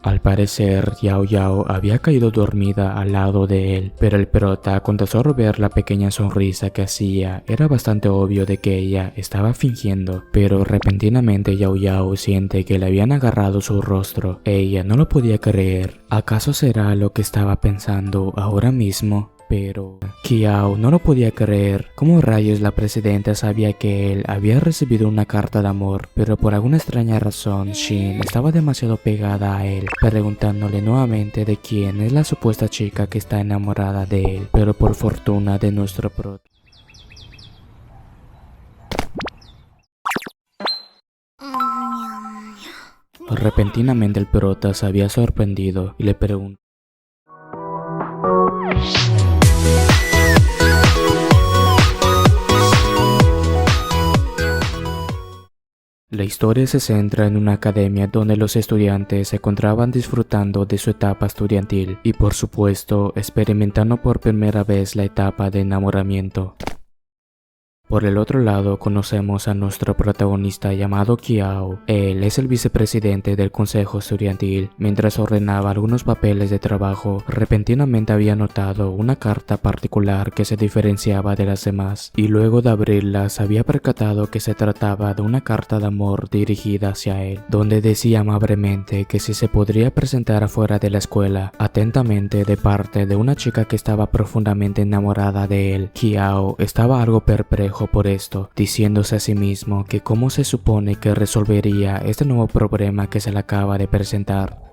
Al parecer, Yao Yao había caído dormida al lado de él, pero el prota, con tan solo ver la pequeña sonrisa que hacía, era bastante obvio de que ella estaba fingiendo. Pero repentinamente Yao Yao siente que le habían agarrado su rostro. Ella no lo podía creer. ¿Acaso será lo que estaba pensando ahora mismo? Pero Kiao no lo podía creer. ¿Cómo rayos la presidenta sabía que él había recibido una carta de amor? Pero por alguna extraña razón, Shin estaba demasiado pegada a él, preguntándole nuevamente de quién es la supuesta chica que está enamorada de él. Pero por fortuna de nuestro prota, repentinamente el prota se había sorprendido y le preguntó: La historia se centra en una academia donde los estudiantes se encontraban disfrutando de su etapa estudiantil y, por supuesto, experimentando por primera vez la etapa de enamoramiento. Por el otro lado, conocemos a nuestro protagonista llamado Kiao. Él es el vicepresidente del consejo estudiantil. Mientras ordenaba algunos papeles de trabajo, repentinamente había notado una carta particular que se diferenciaba de las demás, y luego de abrirla se había percatado que se trataba de una carta de amor dirigida hacia él, donde decía amablemente que si se podría presentar afuera de la escuela, atentamente de parte de una chica que estaba profundamente enamorada de él. Kiao estaba algo perplejo por esto, diciéndose a sí mismo que cómo se supone que resolvería este nuevo problema que se le acaba de presentar.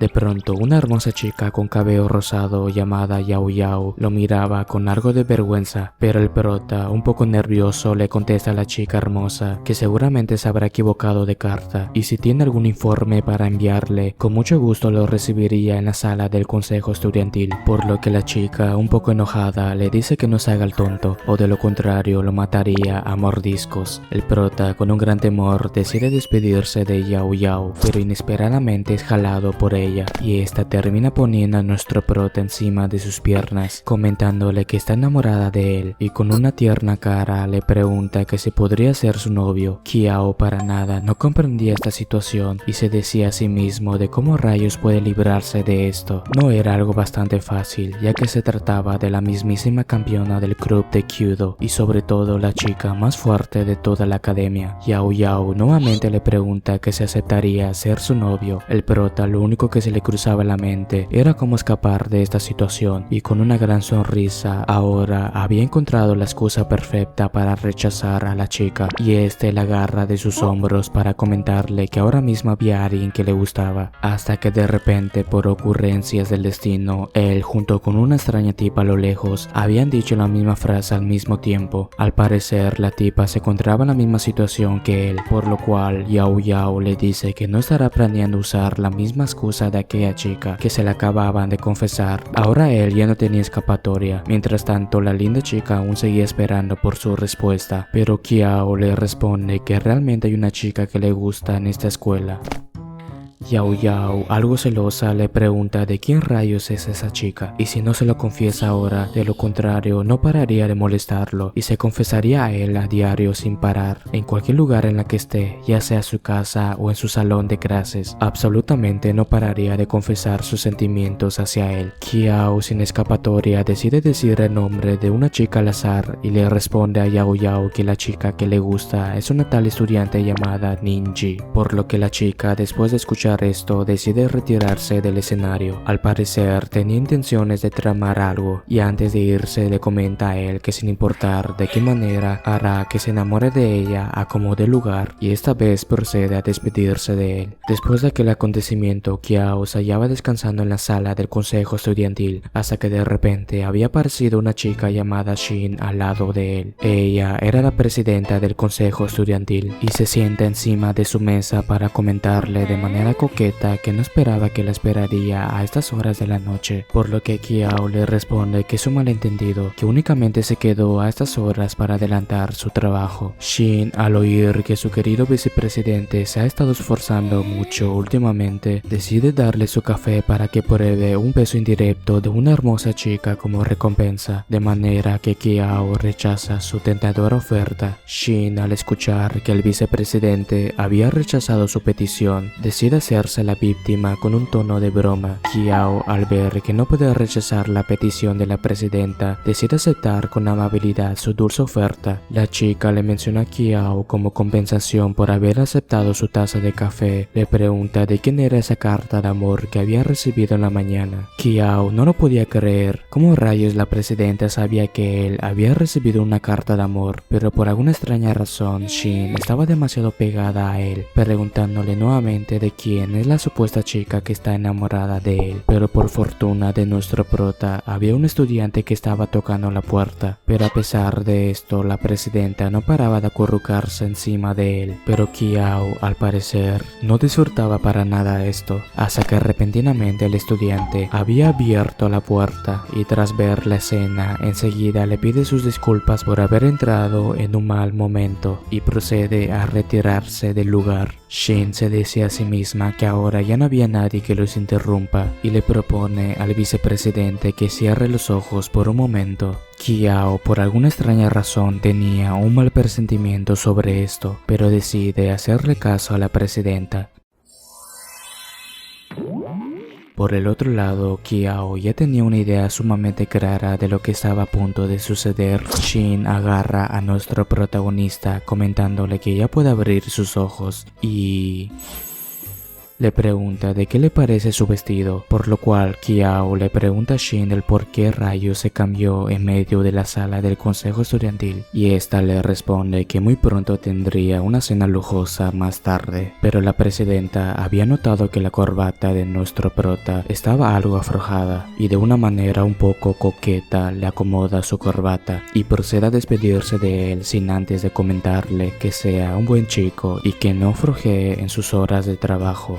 De pronto, una hermosa chica con cabello rosado llamada Yao Yao lo miraba con algo de vergüenza, pero el prota, un poco nervioso, le contesta a la chica hermosa que seguramente se habrá equivocado de carta y si tiene algún informe para enviarle, con mucho gusto lo recibiría en la sala del consejo estudiantil, por lo que la chica, un poco enojada, le dice que no se haga el tonto o de lo contrario lo mataría a mordiscos. El prota, con un gran temor, decide despedirse de Yao Yao, pero inesperadamente es jalado por ella y esta termina poniendo a nuestro prota encima de sus piernas, comentándole que está enamorada de él y con una tierna cara le pregunta que si podría ser su novio. Kiao para nada no comprendía esta situación y se decía a sí mismo de cómo rayos puede librarse de esto. No era algo bastante fácil, ya que se trataba de la mismísima campeona del club de Kyudo y sobre todo la chica más fuerte de toda la academia. Yao Yao nuevamente le pregunta que si aceptaría ser su novio. El prota lo único que se le cruzaba la mente era cómo escapar de esta situación y con una gran sonrisa ahora había encontrado la excusa perfecta para rechazar a la chica y este la agarra de sus hombros para comentarle que ahora mismo había alguien que le gustaba, hasta que de repente por ocurrencias del destino él junto con una extraña tipa a lo lejos habían dicho la misma frase al mismo tiempo. Al parecer la tipa se encontraba en la misma situación que él, por lo cual Yao Yao le dice que no estará planeando usar la misma excusa de aquella chica que se le acababan de confesar. Ahora él ya no tenía escapatoria. Mientras tanto, la linda chica aún seguía esperando por su respuesta, pero Kiao le responde que realmente hay una chica que le gusta en esta escuela. Yao Yao, algo celosa, le pregunta de quién rayos es esa chica y si no se lo confiesa ahora, de lo contrario no pararía de molestarlo y se confesaría a él a diario sin parar, en cualquier lugar en la que esté, ya sea su casa o en su salón de clases. Absolutamente no pararía de confesar sus sentimientos hacia él. Kiao, sin escapatoria, decide decir el nombre de una chica al azar y le responde a Yao Yao que la chica que le gusta es una tal estudiante llamada Ninji, por lo que la chica, después de escuchar esto, decide retirarse del escenario. Al parecer tenía intenciones de tramar algo y antes de irse le comenta a él que sin importar de qué manera hará que se enamore de ella a como dé lugar y esta vez procede a despedirse de él. Después de aquel acontecimiento, Kiao se hallaba descansando en la sala del consejo estudiantil hasta que de repente había aparecido una chica llamada Shin al lado de él. Ella era la presidenta del consejo estudiantil y se sienta encima de su mesa para comentarle de manera coqueta que no esperaba que la esperaría a estas horas de la noche, por lo que Kiao le responde que es un malentendido, que únicamente se quedó a estas horas para adelantar su trabajo. Shin, al oír que su querido vicepresidente se ha estado esforzando mucho últimamente, decide darle su café para que pruebe un beso indirecto de una hermosa chica como recompensa, de manera que Kiao rechaza su tentadora oferta. Shin, al escuchar que el vicepresidente había rechazado su petición, decide hacer hacerse la víctima con un tono de broma. Kiao, al ver que no puede rechazar la petición de la presidenta, decide aceptar con amabilidad su dulce oferta. La chica le menciona a Kiao como compensación por haber aceptado su taza de café. Le pregunta de quién era esa carta de amor que había recibido en la mañana. Kiao no lo podía creer. ¿Cómo rayos la presidenta sabía que él había recibido una carta de amor? Pero por alguna extraña razón, Shin estaba demasiado pegada a él, preguntándole nuevamente de quién es la supuesta chica que está enamorada de él. Pero por fortuna de nuestro prota, había un estudiante que estaba tocando la puerta. Pero a pesar de esto, la presidenta no paraba de acurrucarse encima de él. Pero Kiao, al parecer, no disfrutaba para nada esto, hasta que repentinamente el estudiante había abierto la puerta y tras ver la escena, enseguida le pide sus disculpas por haber entrado en un mal momento y procede a retirarse del lugar. Shin se dice a sí misma que ahora ya no había nadie que los interrumpa y le propone al vicepresidente que cierre los ojos por un momento. Kiao, por alguna extraña razón, tenía un mal presentimiento sobre esto, pero decide hacerle caso a la presidenta. Por el otro lado, Kiao ya tenía una idea sumamente clara de lo que estaba a punto de suceder. Shin agarra a nuestro protagonista comentándole que ya puede abrir sus ojos y le pregunta de qué le parece su vestido, por lo cual Kiao le pregunta a Shin el por qué rayos se cambió en medio de la sala del consejo estudiantil y esta le responde que muy pronto tendría una cena lujosa más tarde, pero la presidenta había notado que la corbata de nuestro prota estaba algo aflojada y de una manera un poco coqueta le acomoda su corbata y procede a despedirse de él sin antes de comentarle que sea un buen chico y que no flojee en sus horas de trabajo.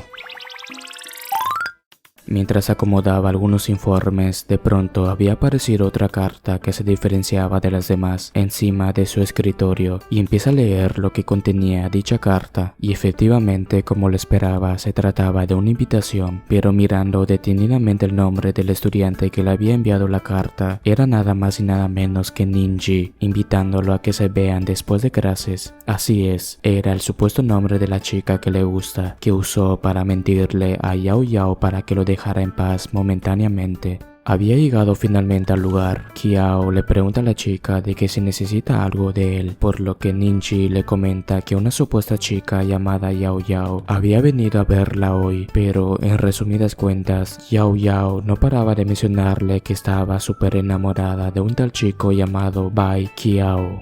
Mientras acomodaba algunos informes, de pronto había aparecido otra carta que se diferenciaba de las demás encima de su escritorio y empieza a leer lo que contenía dicha carta y efectivamente, como lo esperaba, se trataba de una invitación, pero mirando detenidamente el nombre del estudiante que le había enviado la carta, era nada más y nada menos que Ninji, invitándolo a que se vean después de clases. Así es, era el supuesto nombre de la chica que le gusta, que usó para mentirle a Yao Yao para que lo dejara en paz momentáneamente. Había llegado finalmente al lugar. Kiao le pregunta a la chica de que si necesita algo de él, por lo que Ninji le comenta que una supuesta chica llamada Yao Yao había venido a verla hoy, pero en resumidas cuentas, Yao Yao no paraba de mencionarle que estaba súper enamorada de un tal chico llamado Bai Kiao.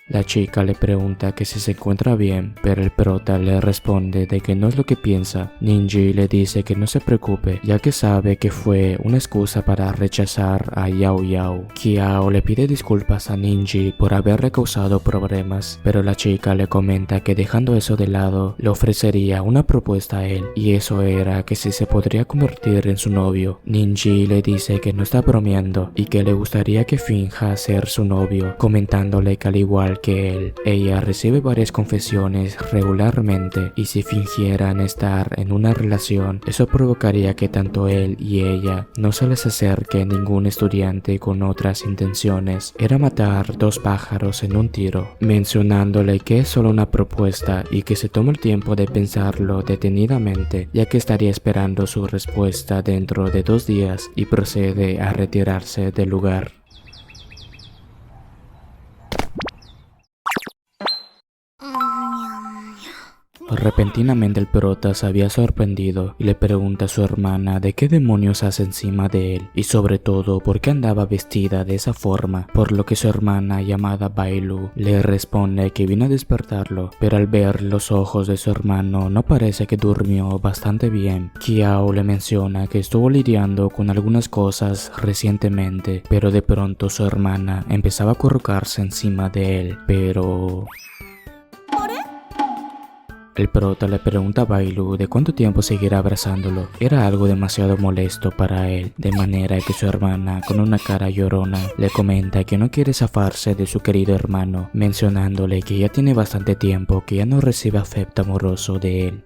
La chica le pregunta que si se encuentra bien, pero el prota le responde de que no es lo que piensa. Ninji le dice que no se preocupe, ya que sabe que fue una excusa para rechazar a Yao Yao. Kiao le pide disculpas a Ninji por haberle causado problemas, pero la chica le comenta que dejando eso de lado, le ofrecería una propuesta a él, y eso era que si se podría convertir en su novio. Ninji le dice que no está bromeando y que le gustaría que finja ser su novio, comentándole que al igual que él, ella recibe varias confesiones regularmente y si fingieran estar en una relación, eso provocaría que tanto él y ella no se les acerque ningún estudiante con otras intenciones. Era matar dos pájaros en un tiro, mencionándole que es solo una propuesta y que se tome el tiempo de pensarlo detenidamente, ya que estaría esperando su respuesta dentro de 2 días y procede a retirarse del lugar. Repentinamente el prota se había sorprendido y le pregunta a su hermana de qué demonios hace encima de él y sobre todo por qué andaba vestida de esa forma, por lo que su hermana llamada Bailu le responde que vino a despertarlo, pero al ver los ojos de su hermano no parece que durmió bastante bien. Kiao le menciona que estuvo lidiando con algunas cosas recientemente, pero de pronto su hermana empezaba a acurrucarse encima de él, pero el prota le pregunta a Bailu de cuánto tiempo seguirá abrazándolo. Era algo demasiado molesto para él, de manera que su hermana, con una cara llorona, le comenta que no quiere zafarse de su querido hermano, mencionándole que ya tiene bastante tiempo que ya no recibe afecto amoroso de él.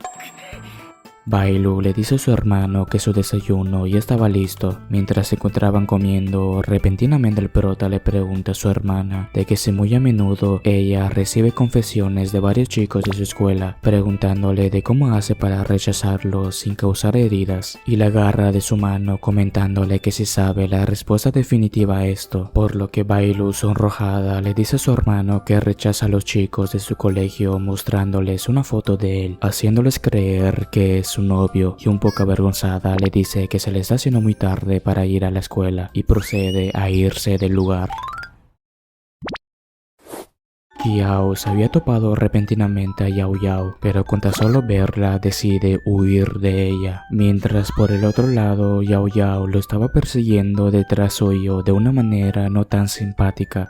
Bailu le dice a su hermano que su desayuno ya estaba listo. Mientras se encontraban comiendo, repentinamente el prota le pregunta a su hermana de que si muy a menudo ella recibe confesiones de varios chicos de su escuela, preguntándole de cómo hace para rechazarlos sin causar heridas, y la agarra de su mano comentándole que si sabe la respuesta definitiva a esto, por lo que Bailu, sonrojada, le dice a su hermano que rechaza a los chicos de su colegio mostrándoles una foto de él, haciéndoles creer que es su novio, y un poco avergonzada le dice que se le está haciendo muy tarde para ir a la escuela y procede a irse del lugar. Kiao se había topado repentinamente a Yao Yao, pero con tan solo verla decide huir de ella, mientras por el otro lado Yao Yao lo estaba persiguiendo detrás suyo de una manera no tan simpática.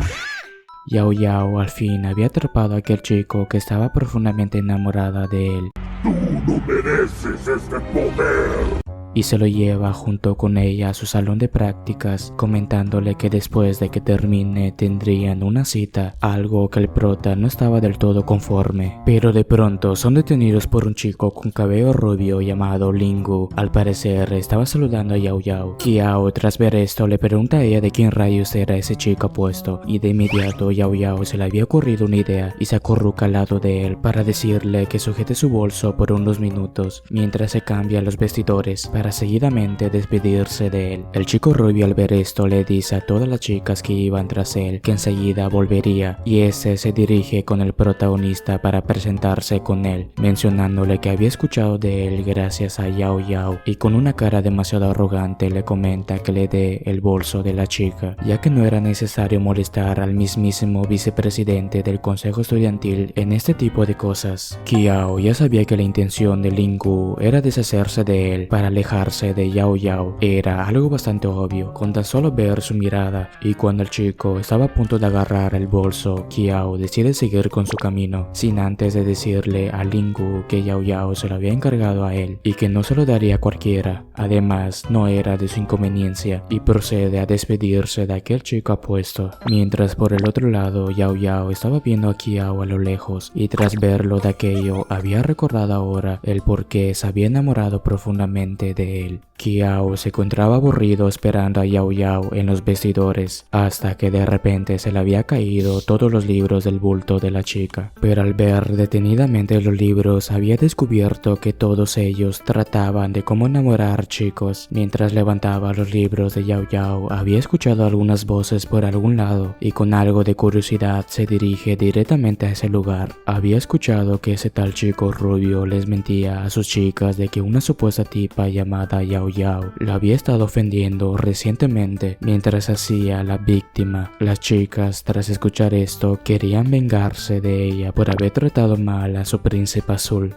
Yao Yao al fin había atrapado a aquel chico que estaba profundamente enamorada de él. ¡Tú no mereces este poder! Y se lo lleva junto con ella a su salón de prácticas, comentándole que después de que termine tendrían una cita, algo que el prota no estaba del todo conforme. Pero de pronto son detenidos por un chico con cabello rubio llamado Lingu. Al parecer estaba saludando a Yao Yao. Kiao, tras ver esto, le pregunta a ella de quién rayos era ese chico apuesto, y de inmediato Yao Yao se le había ocurrido una idea y se acurruca al lado de él para decirle que sujete su bolso por unos minutos mientras se cambia los vestidores para seguidamente despedirse de él. El chico rubio al ver esto le dice a todas las chicas que iban tras él que enseguida volvería, y ese se dirige con el protagonista para presentarse con él, mencionándole que había escuchado de él gracias a Yao Yao, y con una cara demasiado arrogante le comenta que le dé el bolso de la chica, ya que no era necesario molestar al mismísimo vicepresidente del consejo estudiantil en este tipo de cosas. Kiao ya sabía que la intención de Lingu era deshacerse de él para alejarse de Yao Yao. Era algo bastante obvio con tan solo ver su mirada, y cuando el chico estaba a punto de agarrar el bolso, Kiao decide seguir con su camino, sin antes de decirle a Lingu que Yao Yao se lo había encargado a él y que no se lo daría a cualquiera. Además, no era de su inconveniencia, y procede a despedirse de aquel chico apuesto. Mientras por el otro lado, Yao Yao estaba viendo a Kiao a lo lejos, y tras verlo de aquello, había recordado ahora el por qué se había enamorado profundamente de él. Kiao se encontraba aburrido esperando a Yao Yao en los vestidores, hasta que de repente se le había caído todos los libros del bulto de la chica. Pero al ver detenidamente los libros, había descubierto que todos ellos trataban de cómo enamorar chicos. Mientras levantaba los libros de Yao Yao, había escuchado algunas voces por algún lado, y con algo de curiosidad se dirige directamente a ese lugar. Había escuchado que ese tal chico rubio les mentía a sus chicas de que una supuesta tipa llamada Yao Yao la había estado ofendiendo recientemente mientras hacía la víctima. Las chicas, tras escuchar esto, querían vengarse de ella por haber tratado mal a su príncipe azul.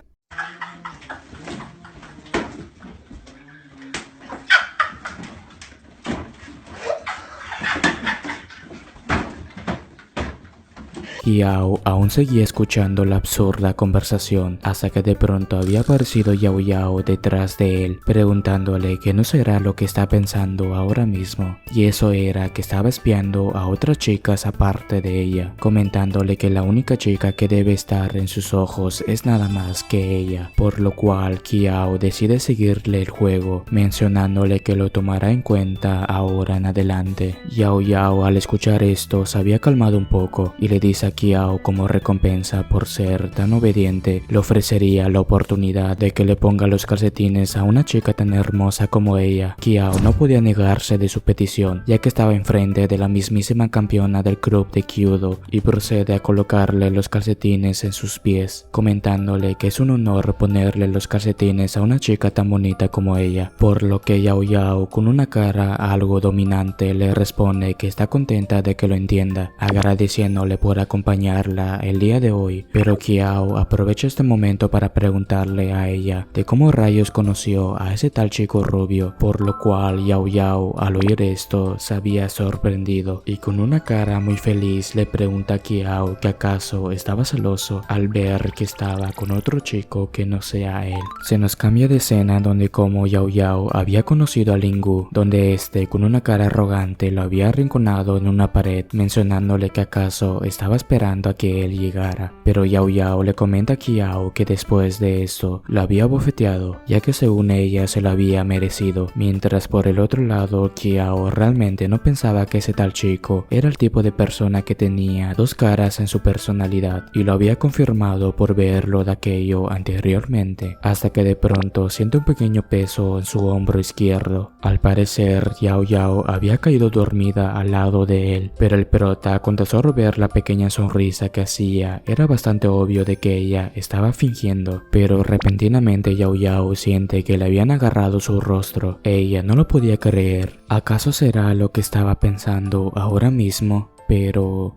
Kiao aún seguía escuchando la absurda conversación hasta que de pronto había aparecido Yao Yao detrás de él, preguntándole que no será lo que está pensando ahora mismo, y eso era que estaba espiando a otras chicas aparte de ella, comentándole que la única chica que debe estar en sus ojos es nada más que ella, por lo cual Kiao decide seguirle el juego, mencionándole que lo tomará en cuenta ahora en adelante. Yao Yao al escuchar esto se había calmado un poco y le dice a Kiao como recompensa por ser tan obediente, le ofrecería la oportunidad de que le ponga los calcetines a una chica tan hermosa como ella. Kiao no podía negarse de su petición, ya que estaba enfrente de la mismísima campeona del club de Kyudo, y procede a colocarle los calcetines en sus pies, comentándole que es un honor ponerle los calcetines a una chica tan bonita como ella, por lo que Yao Yao, con una cara algo dominante, le responde que está contenta de que lo entienda, agradeciéndole por acompañarla el día de hoy. Pero Kiao aprovecha este momento para preguntarle a ella de cómo rayos conoció a ese tal chico rubio, por lo cual Yao Yao al oír esto se había sorprendido y con una cara muy feliz le pregunta a Kiao que acaso estaba celoso al ver que estaba con otro chico que no sea él. Se nos cambia de escena donde como Yao Yao había conocido a Lingu, donde este con una cara arrogante lo había arrinconado en una pared, mencionándole que acaso estaba esperando esperando a que él llegara, pero Yao Yao le comenta a Kiao que después de esto lo había bofeteado, ya que según ella se lo había merecido, mientras por el otro lado Kiao realmente no pensaba que ese tal chico era el tipo de persona que tenía dos caras en su personalidad, y lo había confirmado por verlo de aquello anteriormente, hasta que de pronto siente un pequeño peso en su hombro izquierdo. Al parecer Yao Yao había caído dormida al lado de él, pero el prota, con tan solo ver la pequeña sonrisa que hacía, era bastante obvio de que ella estaba fingiendo, pero repentinamente Yao Yao siente que le habían agarrado su rostro. Ella no lo podía creer. ¿Acaso será lo que estaba pensando ahora mismo? Pero...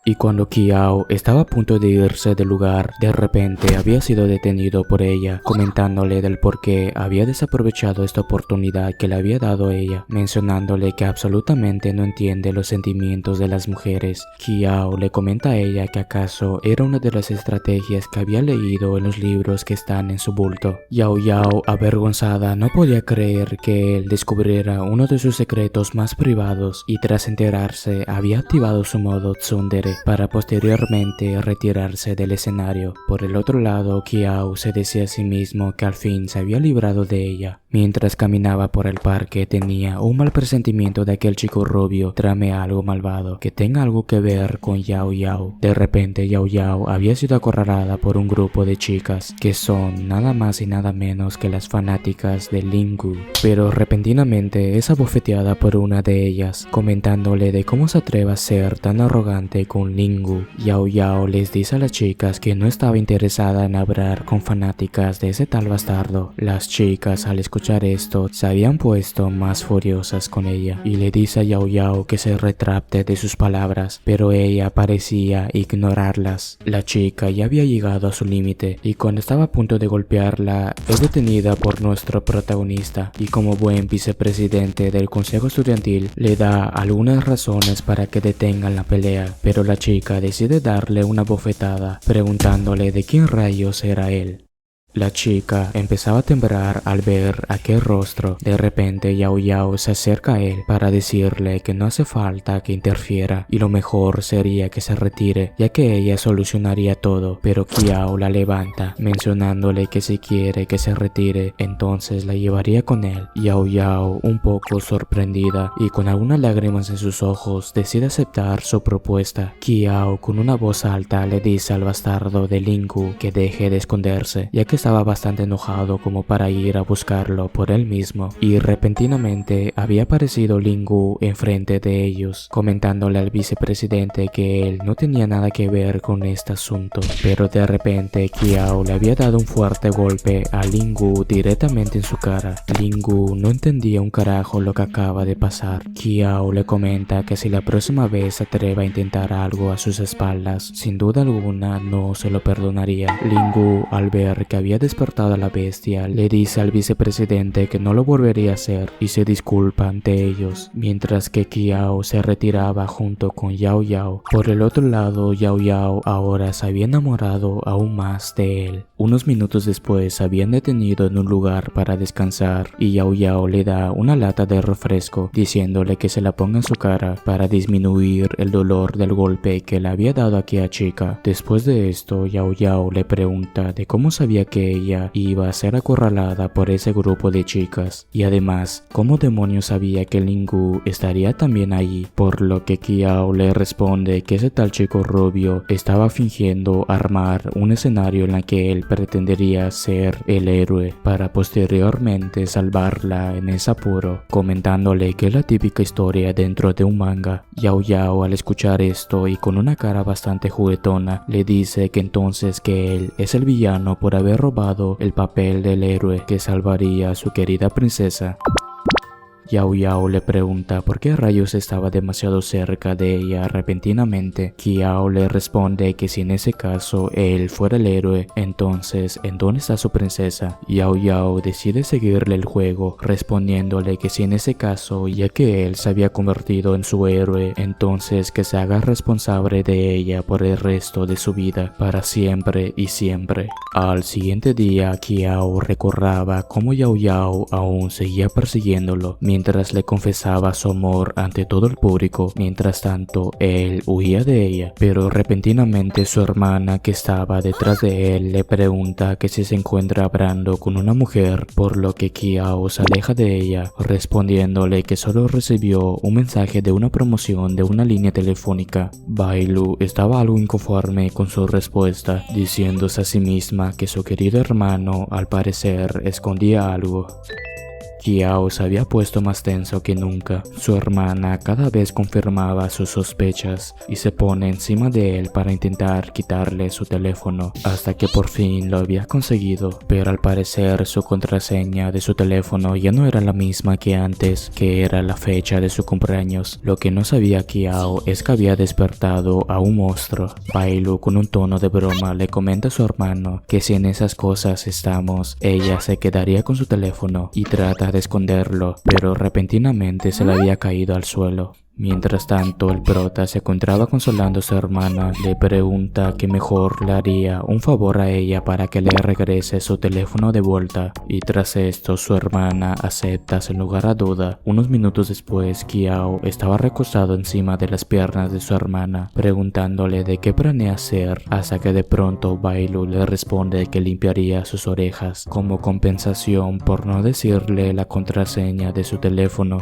Y cuando Kiao estaba a punto de irse del lugar, de repente había sido detenido por ella, comentándole del por qué había desaprovechado esta oportunidad que le había dado ella, mencionándole que absolutamente no entiende los sentimientos de las mujeres. Kiao le comenta a ella que acaso era una de las estrategias que había leído en los libros que están en su bulto. Yao Yao, avergonzada, no podía creer que él descubriera uno de sus secretos más privados, y tras enterarse había activado su modo tsundere para posteriormente retirarse del escenario. Por el otro lado, Kiao se decía a sí mismo que al fin se había librado de ella. Mientras caminaba por el parque, tenía un mal presentimiento de que el chico rubio trame algo malvado que tenga algo que ver con Yao Yao. De repente, Yao Yao había sido acorralada por un grupo de chicas que son nada más y nada menos que las fanáticas de Lingu, pero repentinamente es abofeteada por una de ellas, comentándole de cómo se atreve a ser tan arrogante con Lingu. Yao Yao les dice a las chicas que no estaba interesada en hablar con fanáticas de ese tal bastardo. Las chicas, al escuchar esto, se habían puesto más furiosas con ella y le dice a Yao Yao que se retracte de sus palabras, pero ella parecía ignorarlas. La chica ya había llegado a su límite y cuando estaba a punto de golpearla, es detenida por nuestro protagonista, y como buen vicepresidente del consejo estudiantil le da algunas razones para que detengan la pelea, pero la chica decide darle una bofetada, preguntándole de quién rayos era él. La chica empezaba a temblar al ver aquel rostro. De repente Yao Yao se acerca a él para decirle que no hace falta que interfiera y lo mejor sería que se retire, ya que ella solucionaría todo, pero Kiao la levanta, mencionándole que si quiere que se retire, entonces la llevaría con él. Yao Yao, un poco sorprendida y con algunas lágrimas en sus ojos, decide aceptar su propuesta. Kiao, con una voz alta, le dice al bastardo de Lingu que deje de esconderse, ya que estaba bastante enojado como para ir a buscarlo por él mismo, y repentinamente había aparecido Lingu enfrente de ellos, comentándole al vicepresidente que él no tenía nada que ver con este asunto. Pero de repente Kiao le había dado un fuerte golpe a Lingu directamente en su cara. Lingu no entendía un carajo lo que acaba de pasar. Kiao le comenta que si la próxima vez se atreve a intentar algo a sus espaldas, sin duda alguna no se lo perdonaría. Lingu, al ver que había despertado a la bestia, le dice al vicepresidente que no lo volvería a hacer y se disculpa ante ellos, mientras que Kiao se retiraba junto con Yao Yao. Por el otro lado, Yao Yao ahora se había enamorado aún más de él. Unos minutos después se habían detenido en un lugar para descansar y Yao Yao le da una lata de refresco diciéndole que se la ponga en su cara para disminuir el dolor del golpe que le había dado a aquella chica. Después de esto, Yao Yao le pregunta de cómo sabía que ella iba a ser acorralada por ese grupo de chicas y además cómo demonios sabía que Lingu estaría también allí, por lo que Kiao le responde que ese tal chico rubio estaba fingiendo armar un escenario en el que él pretendería ser el héroe para posteriormente salvarla en ese apuro, comentándole que es la típica historia dentro de un manga. Yao Yao, al escuchar esto y con una cara bastante juguetona, le dice que entonces que él es el villano por haber robado el papel del héroe que salvaría a su querida princesa. Yao Yao le pregunta por qué rayos estaba demasiado cerca de ella repentinamente. Kiao le responde que si en ese caso él fuera el héroe, entonces ¿en dónde está su princesa? Yao Yao decide seguirle el juego, respondiéndole que si en ese caso, ya que él se había convertido en su héroe, entonces que se haga responsable de ella por el resto de su vida, para siempre y siempre. Al siguiente día, Kiao recordaba cómo Yao Yao aún seguía persiguiéndolo, mientras mientras le confesaba su amor ante todo el público. Mientras tanto, él huía de ella, pero repentinamente su hermana, que estaba detrás de él, le pregunta que si se encuentra hablando con una mujer, por lo que Kiao se aleja de ella, respondiéndole que solo recibió un mensaje de una promoción de una línea telefónica. Bailu estaba algo inconforme con su respuesta, diciéndose a sí misma que su querido hermano al parecer escondía algo. Kiao se había puesto más tenso que nunca. Su hermana cada vez confirmaba sus sospechas y se pone encima de él para intentar quitarle su teléfono, hasta que por fin lo había conseguido. Pero al parecer su contraseña de su teléfono ya no era la misma que antes, que era la fecha de su cumpleaños. Lo que no sabía Kiao es que había despertado a un monstruo. Bailu, con un tono de broma, le comenta a su hermano que si en esas cosas estamos, ella se quedaría con su teléfono y trata de esconderlo, pero repentinamente se le había caído al suelo. Mientras tanto, el prota se encontraba consolando a su hermana. Le pregunta que mejor le haría un favor a ella para que le regrese su teléfono de vuelta, y tras esto su hermana acepta sin lugar a duda. Unos minutos después, Kiao estaba recostado encima de las piernas de su hermana, preguntándole de qué planea hacer, hasta que de pronto Bailu le responde que limpiaría sus orejas como compensación por no decirle la contraseña de su teléfono.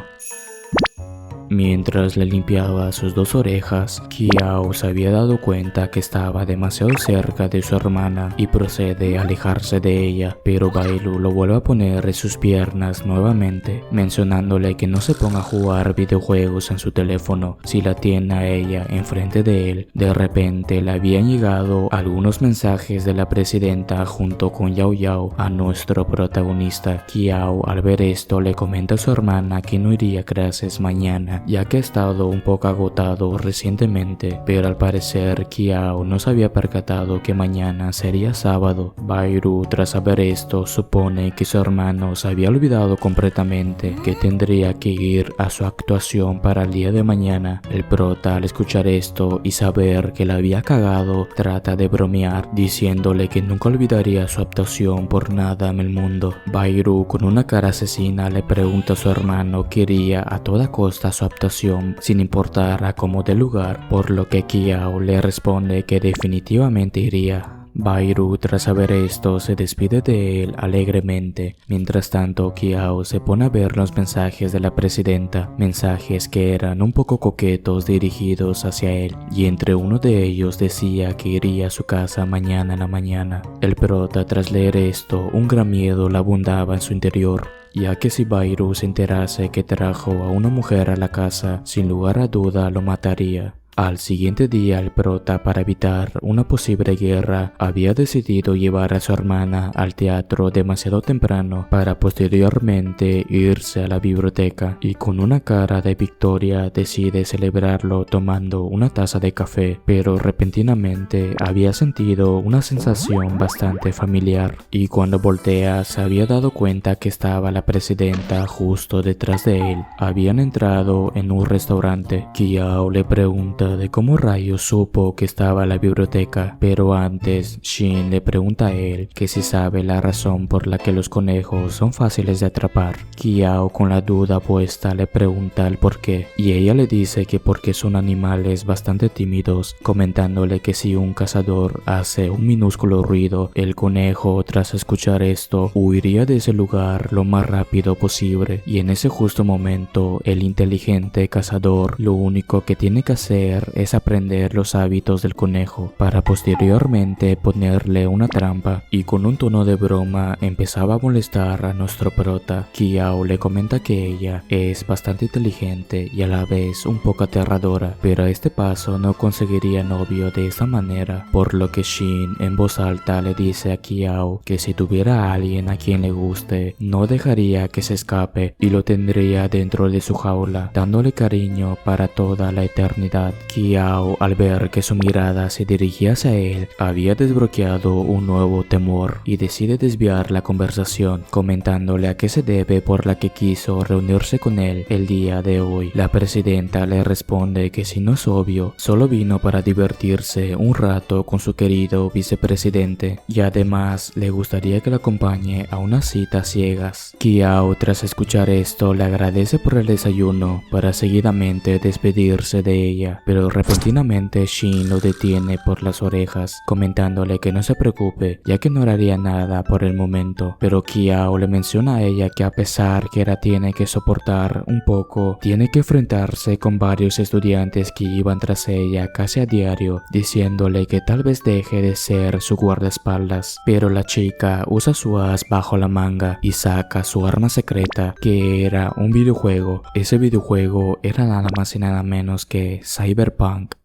Mientras le limpiaba sus dos orejas, Kiao se había dado cuenta que estaba demasiado cerca de su hermana y procede a alejarse de ella, pero Bailu lo vuelve a poner en sus piernas nuevamente, mencionándole que no se ponga a jugar videojuegos en su teléfono si la tiene a ella enfrente de él. De repente le habían llegado algunos mensajes de la presidenta junto con Yao Yao a nuestro protagonista. Kiao, al ver esto, le comenta a su hermana que no iría a clases mañana, ya que ha estado un poco agotado recientemente, pero al parecer Kiao no se había percatado que mañana sería sábado. Bailu, tras saber esto, supone que su hermano se había olvidado completamente que tendría que ir a su actuación para el día de mañana. El prota, al escuchar esto y saber que la había cagado, trata de bromear, diciéndole que nunca olvidaría su actuación por nada en el mundo. Bailu, con una cara asesina, le pregunta a su hermano que quería a toda costa su actuación sin importar a cómo del lugar, por lo que Kiao le responde que definitivamente iría. Bailu, tras saber esto, se despide de él alegremente. Mientras tanto, Kiao se pone a ver los mensajes de la presidenta, mensajes que eran un poco coquetos dirigidos hacia él, y entre uno de ellos decía que iría a su casa mañana en la mañana. El prota, tras leer esto, un gran miedo le abundaba en su interior, ya que si Bailu se enterase que trajo a una mujer a la casa, sin lugar a duda lo mataría. Al siguiente día, el prota, para evitar una posible guerra, había decidido llevar a su hermana al teatro demasiado temprano para posteriormente irse a la biblioteca, y con una cara de victoria decide celebrarlo tomando una taza de café, pero repentinamente había sentido una sensación bastante familiar, y cuando voltea se había dado cuenta que estaba la presidenta justo detrás de él. Habían entrado en un restaurante. Kiao le pregunta de cómo rayos supo que estaba en la biblioteca, pero antes Shin le pregunta a él que si sabe la razón por la que los conejos son fáciles de atrapar. Kiao, con la duda puesta, le pregunta el por qué, y ella le dice que porque son animales bastante tímidos, comentándole que si un cazador hace un minúsculo ruido, el conejo, tras escuchar esto, huiría de ese lugar lo más rápido posible, y en ese justo momento el inteligente cazador lo único que tiene que hacer es aprender los hábitos del conejo para posteriormente ponerle una trampa, y con un tono de broma empezaba a molestar a nuestro prota. Kiao le comenta que ella es bastante inteligente y a la vez un poco aterradora, pero a este paso no conseguiría novio de esta manera, por lo que Shin en voz alta le dice a Kiao que si tuviera a alguien a quien le guste, no dejaría que se escape y lo tendría dentro de su jaula, dándole cariño para toda la eternidad. Kiao, al ver que su mirada se dirigía hacia él, había desbloqueado un nuevo temor y decide desviar la conversación, comentándole a qué se debe por la que quiso reunirse con él el día de hoy. La presidenta le responde que si no es obvio, solo vino para divertirse un rato con su querido vicepresidente y además le gustaría que la acompañe a una cita a ciegas. Kiao, tras escuchar esto, le agradece por el desayuno para seguidamente despedirse de ella, pero repentinamente Shin lo detiene por las orejas, comentándole que no se preocupe, ya que no haría nada por el momento. Pero Kiao le menciona a ella que a pesar que la tiene que soportar un poco, tiene que enfrentarse con varios estudiantes que iban tras ella casi a diario, diciéndole que tal vez deje de ser su guardaespaldas. Pero la chica usa su as bajo la manga y saca su arma secreta, que era un videojuego. Ese videojuego era nada más y nada menos que Cyberpunk.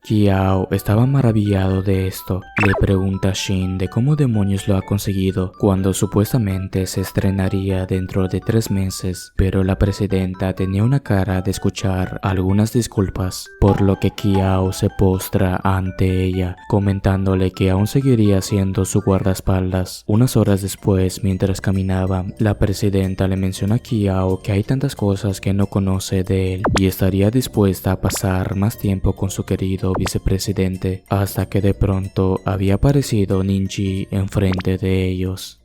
Kiao estaba maravillado de esto y le pregunta a Shin de cómo demonios lo ha conseguido cuando supuestamente se estrenaría dentro de 3 meses, pero la presidenta tenía una cara de escuchar algunas disculpas, por lo que Kiao se postra ante ella, comentándole que aún seguiría siendo su guardaespaldas. Unas horas después, mientras caminaban, la presidenta le menciona a Kiao que hay tantas cosas que no conoce de él y estaría dispuesta a pasar más tiempo con su querido vicepresidente, hasta que de pronto había aparecido Ninji enfrente de ellos.